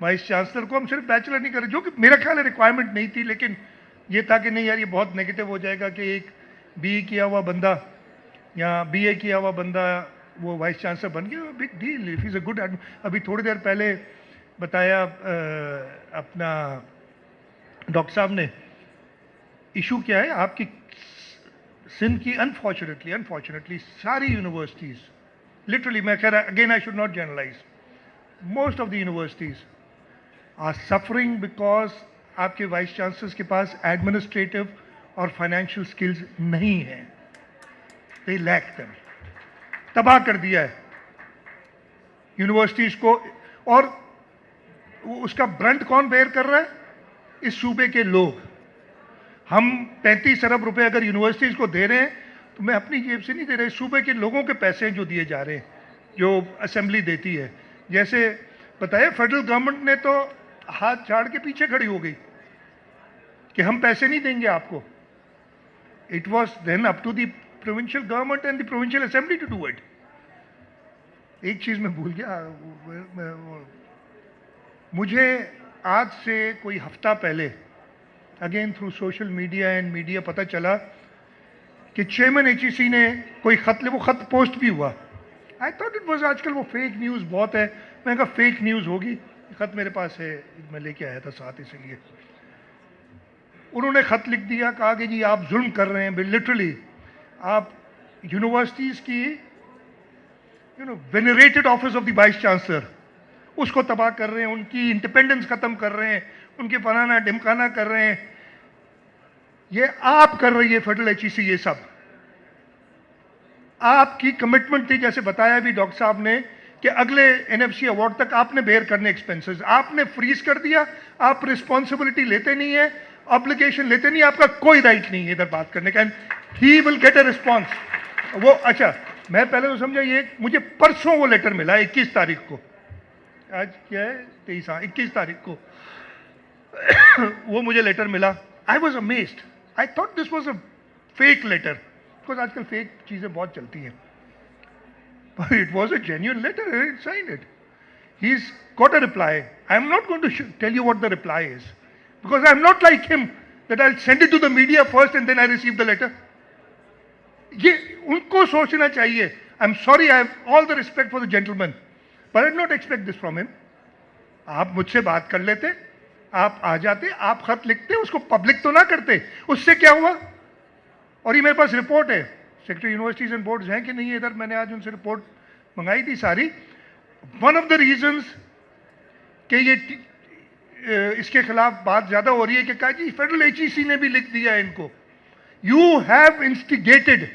Vice chancellor को हम सिर्फ बैचलर नहीं कर रहे, जो कि मेरा ख्याल है रिक्वायरमेंट नहीं थी, लेकिन ये था कि नहीं यार ये बहुत नेगेटिव हो जाएगा कि एक बीई किया हुआ बंदा या बीए किया हुआ बंदा वो वाइस चांसलर बन गया, big deal if is a good. अभी थोड़ी देर पहले बताया अपना डॉक्टर साहब ने, इशू क्या है आपकी सिंध की, अनफॉर्चुनेटली सारी यूनिवर्सिटीज़, लिटरली मैं कह रहा again I should not generalise, most of the universities are suffering because आपके वाइस चांसलर्स के पास एडमिनिस्ट्रेटिव और फाइनेंशियल स्किल्स नहीं है, दे लैक देम। तबाह कर दिया है यूनिवर्सिटीज़ को, और उसका ब्रंट कौन बेयर कर रहा है? इस सूबे के लोग। हम 35 अरब रुपए अगर यूनिवर्सिटीज़ को दे रहे हैं तो मैं अपनी जेब से नहीं दे रहे, सूबे के लोगों के पैसे जो दिए जा रहे हैं, जो असेंबली देती है। जैसे बताया फेडरल गवर्नमेंट ने तो हाथ झाड़ के पीछे खड़ी हो गई कि हम पैसे नहीं देंगे आपको। It was then up to the provincial government and the provincial assembly to do it. एक चीज़ मैं भूल गया, मुझे आज से कोई हफ्ता पहले again through social media and media पता चला कि चेयरमैन एचईसी ने कोई खत, वो खत पोस्ट भी हुआ। आई थॉट इट वाज, आजकल वो फेक न्यूज़ बहुत है, मैं कहा फेक न्यूज़ होगी, खत मेरे पास है, मैं लेके आया था साथ, इसलिए उन्होंने खत लिख दिया, कहा कि जी आप जुल्म कर रहे हैं, लिटरली आप यूनिवर्सिटीज़ की venerated office of the vice chancellor उसको तबाह कर रहे हैं, उनकी इंडिपेंडेंस खत्म कर रहे हैं, उनके फलाना ढिमकाना कर रहे हैं। ये आप कर रही है फेडरल एचईसी, ये सब आपकी कमिटमेंट थी, जैसे बताया भी डॉक्टर साहब ने कि अगले एनएफसी अवार्ड तक आपने बेयर करने एक्सपेंसेस, आपने फ्रीज कर दिया। आप रिस्पॉन्सिबिलिटी लेते नहीं है, ऑब्लिगेशन लेते नहीं, आपका कोई राइट नहीं है इधर बात करने का, and he will get a response. वो अच्छा, मैं पहले तो समझा ये, मुझे परसों वो लेटर मिला 21 तारीख को, आज क्या है 23, 21 तारीख को वो मुझे लेटर मिला। I was amazed, I thought this was a fake letter, because आजकल फेक चीज़ें बहुत चलती हैं, but it was a genuine letter, he signed it. He's got a reply. I'm not going to tell you what the reply is, because I'm not like him that I'll send it to the media first and then I receive the letter. ये उनको सोचना चाहिए। I'm sorry, I have all the respect for the gentleman, but I did not expect this from him. आप मुझसे बात कर लेते, आप आ जाते, आप खत लिखते, उसको पब्लिक तो ना करते, उससे क्या हुआ? और ये मेरे पास रिपोर्ट है, सेक्रेटरी यूनिवर्सिटीज एंड बोर्ड्स हैं कि नहीं इधर, मैंने आज उनसे रिपोर्ट मंगाई थी सारी। वन ऑफ द रीजंस कि ये इसके खिलाफ बात ज्यादा हो रही है कि कहा जी फेडरल एचईसी ने भी लिख दिया है इनको, यू हैव इंस्टिगेटेड